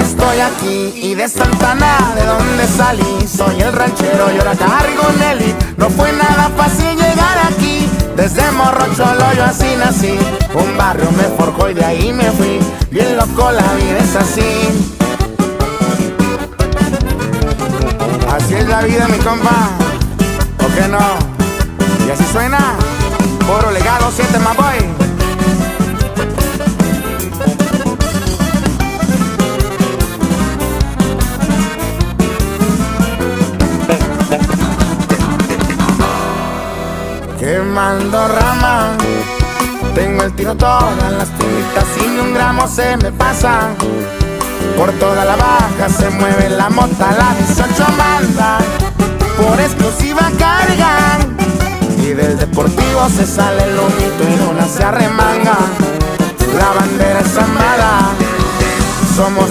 estoy aquí y de Santana, de donde salí. Soy el ranchero y ahora cargo Nelly. No fue nada fácil llegar aquí. Desde morro cholo yo así nací. Un barrio me forjó y de ahí me fui. Bien loco, la vida es así. Así es la vida, mi compa. ¿O qué no? Y así suena. Puro legado, 7 más boy. Quemando rama, tengo el tiro todas las tiritas y ni un gramo se me pasa. Por toda la baja se mueve la mota, la 18 manda, por exclusiva cargan. Y del deportivo se sale el humito y una se arremanga. La bandera es amada, somos